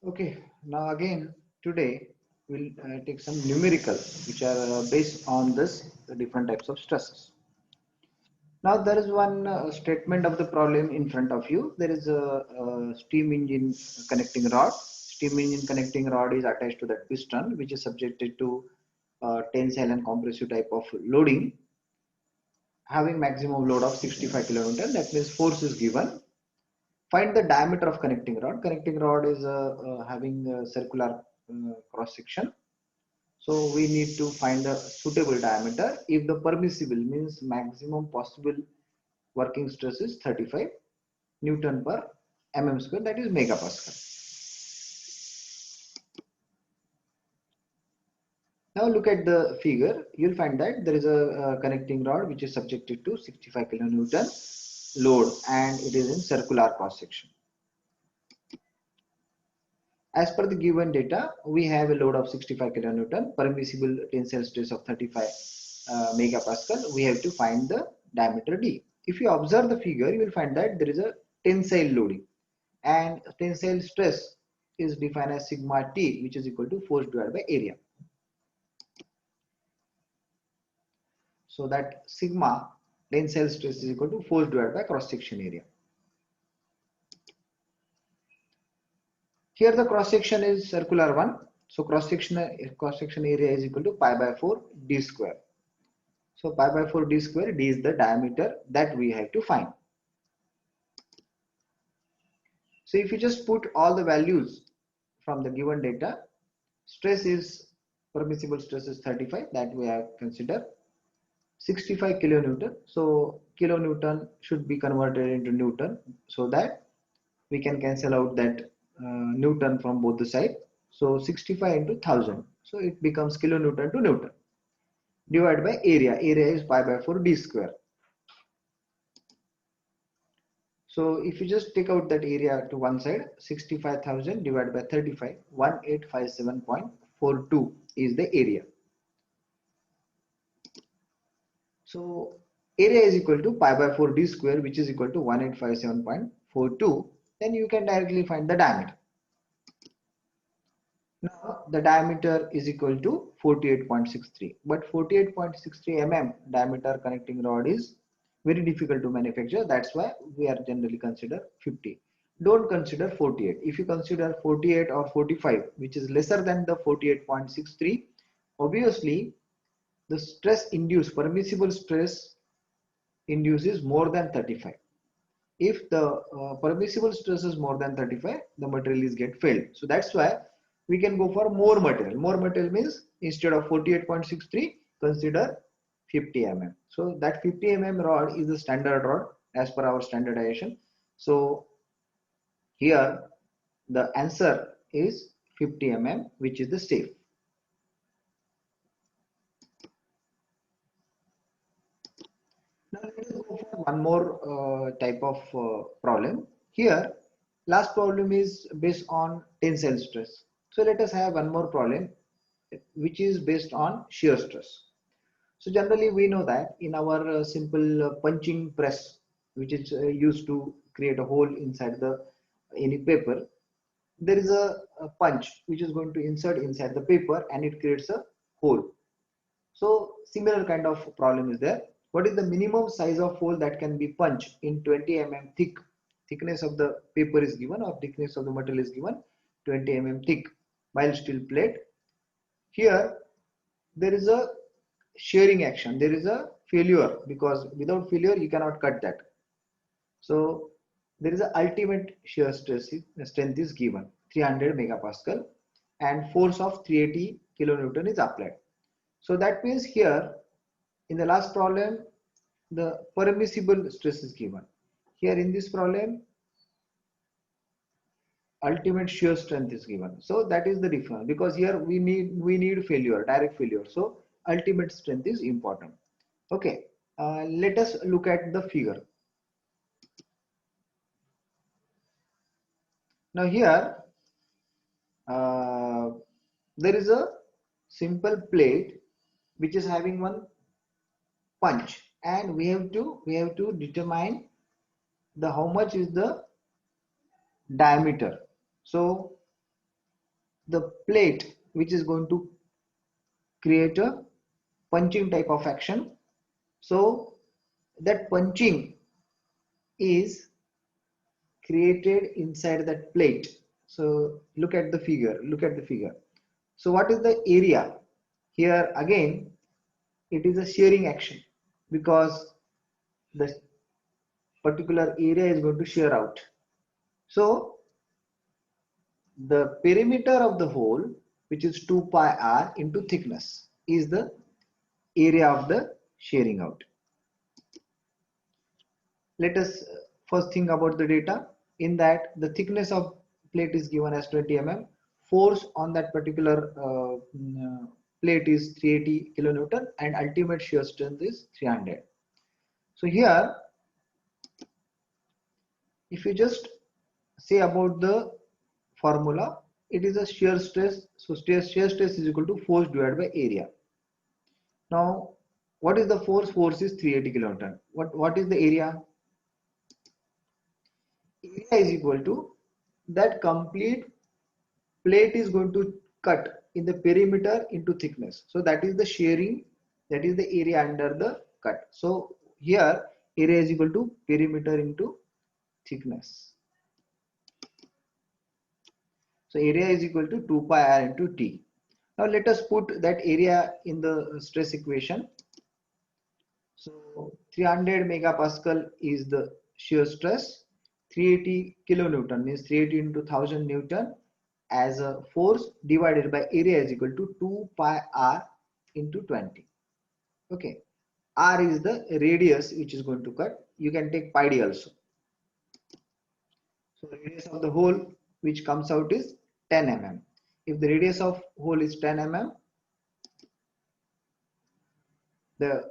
Okay, now again today we'll take some numerical which are based on this different types of stresses. Now there is one statement of the problem in front of you. There is a steam engine connecting rod. Steam engine connecting rod is attached to that piston which is subjected to tensile and compressive type of loading having maximum load of 65 kilonewton. That means force is given. Find the diameter of connecting rod. Connecting rod is having a circular cross section. So we need to find the suitable diameter. If the permissible means maximum possible working stress is 35 Newton per mm square, that is megapascal. Now look at the figure. You'll find that there is a connecting rod which is subjected to 65 kilonewton load and it is in circular cross section. As per the given data, we have a load of 65 kilonewton, permissible tensile stress of 35 megapascal. We have to find the diameter D. If you observe the figure, you will find that there is a tensile loading and tensile stress is defined as sigma T, which is equal to force divided by area. So that sigma tensile stress is equal to force divided by cross section area. Here the cross section is circular one. So cross section area is equal to pi by 4 d square. So pi by 4 d square, d is the diameter that we have to find. So if you just put all the values from the given data, stress is permissible stress is 35 that we have considered 65 kilonewton. So kilonewton should be converted into Newton so that we can cancel out that Newton from both the sides. So 65 into 1000. So it becomes kilonewton to Newton. Divided by area. Area is pi by 4 d square. So if you just take out that area to one side, 65,000 divided by 35, 1857.42 is the area. So area is equal to pi by 4 d square, which is equal to 1857.42. Then you can directly find the diameter. Now the diameter is equal to 48.63, but 48.63 mm diameter connecting rod is very difficult to manufacture. That's why we are generally consider 50. Don't consider 48. If you consider 48 or 45, which is lesser than the 48.63, obviously the stress induced, permissible stress induces more than 35. If the permissible stress is more than 35, the material is get failed. So that's why we can go for more material. More material means instead of 48.63, consider 50 mm. So that 50 mm rod is the standard rod as per our standardization. So here the answer is 50 mm, which is the safe. Now let us go for one more type of problem. Here, last problem is based on tensile stress. So let us have one more problem which is based on shear stress. So generally we know that in our simple punching press, which is used to create a hole inside the any paper, there is a punch which is going to insert inside the paper and it creates a hole. So similar kind of problem is there. What is the minimum size of hole that can be punched in 20 mm thick? Thickness of the paper is given or thickness of the metal is given 20 mm thick mild steel plate. Here there is a shearing action. There is a failure because without failure you cannot cut that. So there is a ultimate shear strength is given 300 megapascal and force of 380 kilonewton is applied. So that means here in the last problem the permissible stress is given. Here in this problem ultimate shear strength is given. So that is the difference because here we need failure, direct failure. So ultimate strength is important. Okay, let us look at the figure. Now here uh, there is a simple plate which is having one punch and we have to determine the how much is the diameter. So the plate which is going to create a punching type of action. So that punching is created inside that plate. So look at the figure, So what is the area? Here again, it is a shearing action because the particular area is going to shear out. So the perimeter of the hole, which is 2 pi r into thickness, is the area of the shearing out. Let us first think about the data. In that, the thickness of plate is given as 20 mm. Force on that particular plate is 380 kilonewton and ultimate shear strength is 300. So here, if you just say about the formula, it is a shear stress. So shear stress is equal to force divided by area. Now, what is the force? Force is 380 kilonewton. What is the area? Area is equal to that complete plate is going to cut in the perimeter into thickness. So that is the shearing, that is the area under the cut. So here area is equal to perimeter into thickness. So area is equal to 2 pi r into t. Now let us put that area in the stress equation. So 300 megapascal is the shear stress. 380 kilonewton means 380 into 1000 Newton as a force divided by area is equal to 2 pi r into 20. Okay. R is the radius which is going to cut. You can take pi d also. So radius of the hole which comes out is 10 mm. If the radius of hole is 10 mm, the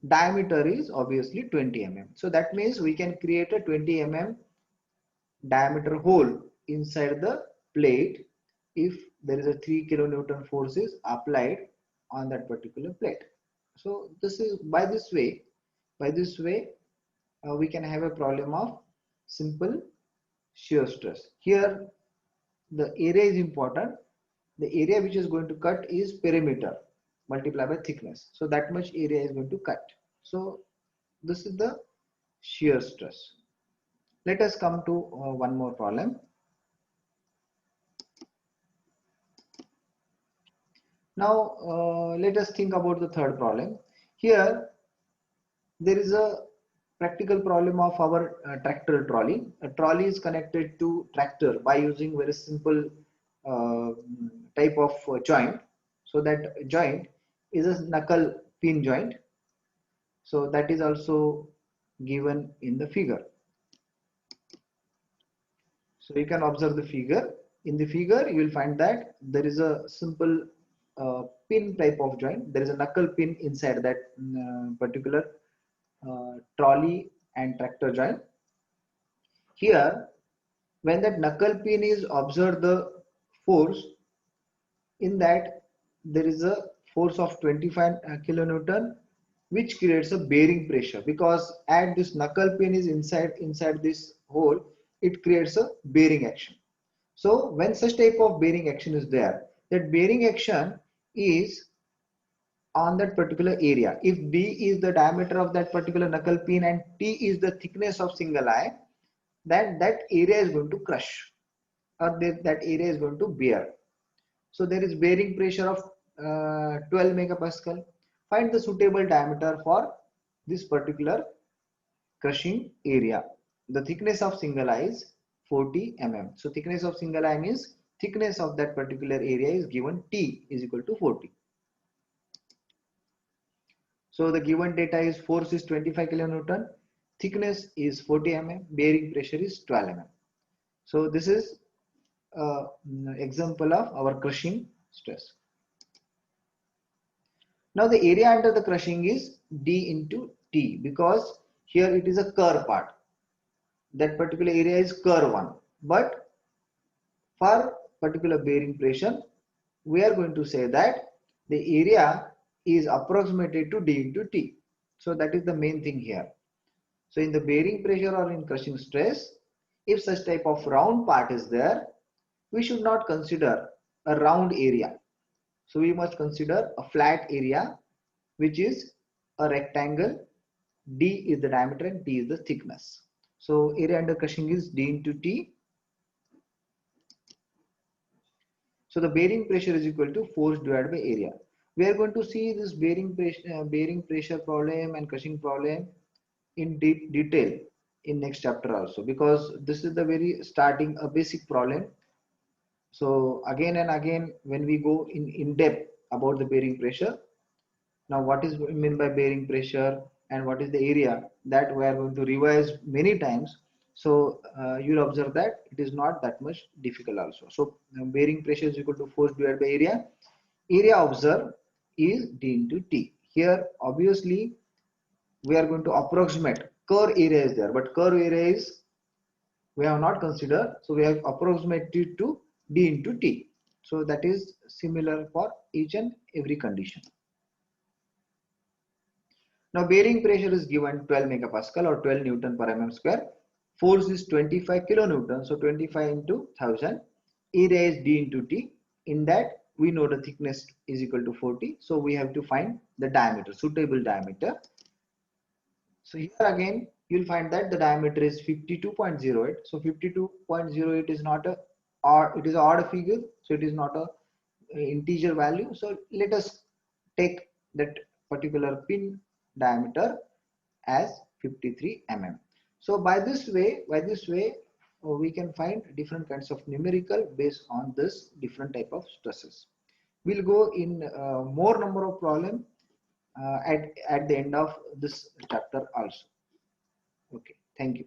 diameter is obviously 20 mm. So that means we can create a 20 mm diameter hole inside the plate if there is a 3 kilonewton force is applied on that particular plate. So this is by this way we can have a problem of simple shear stress. Here the area is important. The area which is going to cut is perimeter multiplied by thickness. So that much area is going to cut. So this is the shear stress. Let us come to one more problem. Now let us think about the third problem. Here there is a practical problem of our tractor trolley. A trolley is connected to tractor by using very simple uh, type of joint. So that joint is a knuckle pin joint. So that is also given in the figure. So you can observe the figure. In the figure, you will find that there is a simple pin type of joint. There is a knuckle pin inside that particular trolley and tractor joint. Here, when that knuckle pin is observed the force, in that there is a force of 25 kilonewton which creates a bearing pressure, because at this knuckle pin is inside this hole, it creates a bearing action. So when such type of bearing action is there, that bearing action is on that particular area. If D is the diameter of that particular knuckle pin and T is the thickness of single eye, then that area is going to crush, or that area is going to bear. So there is bearing pressure of 12 megapascal. Find the suitable diameter for this particular crushing area. The thickness of single eye is 40 mm. So thickness of single eye means thickness of that particular area is given T is equal to 40. So the given data is force is 25 kilonewton, thickness is 40 mm, bearing pressure is 12 mm. So this is an example of our crushing stress. Now the area under the crushing is D into T, because here it is a curve part. That particular area is curve 1. But for particular bearing pressure, we are going to say that the area is approximated to D into T. So that is the main thing here. So in the bearing pressure or in crushing stress, if such type of round part is there, we should not consider a round area. So we must consider a flat area, which is a rectangle. D is the diameter and T is the thickness. So area under crushing is D into T. So the bearing pressure is equal to force divided by area. We are going to see this bearing pressure problem and crushing problem in deep detail in next chapter also, because this is the very starting a basic problem. So again and again, when we go in depth about the bearing pressure, now what is meant by bearing pressure and what is the area, that we are going to revise many times. So you'll observe that it is not that much difficult also. So bearing pressure is equal to force divided by area. Area observed is D into T. Here obviously we are going to approximate curve area is there, but curve area is we have not considered, so we have approximated to D into T. So that is similar for each and every condition. Now bearing pressure is given 12 megapascal or 12 Newton per mm square. Force is 25 kilonewton, so 25 into 1000. Area is D into T. In that we know the thickness is equal to 40, so we have to find the diameter, suitable diameter. So here again you'll find that the diameter is 52.08. So 52.08 is not a odd, it is an odd figure, so it is not a integer value. So let us take that particular pin diameter as 53 mm. So by this way we can find different kinds of numerical based on this different type of stresses. We'll go in more number of problem at the end of this chapter also. Okay, thank you.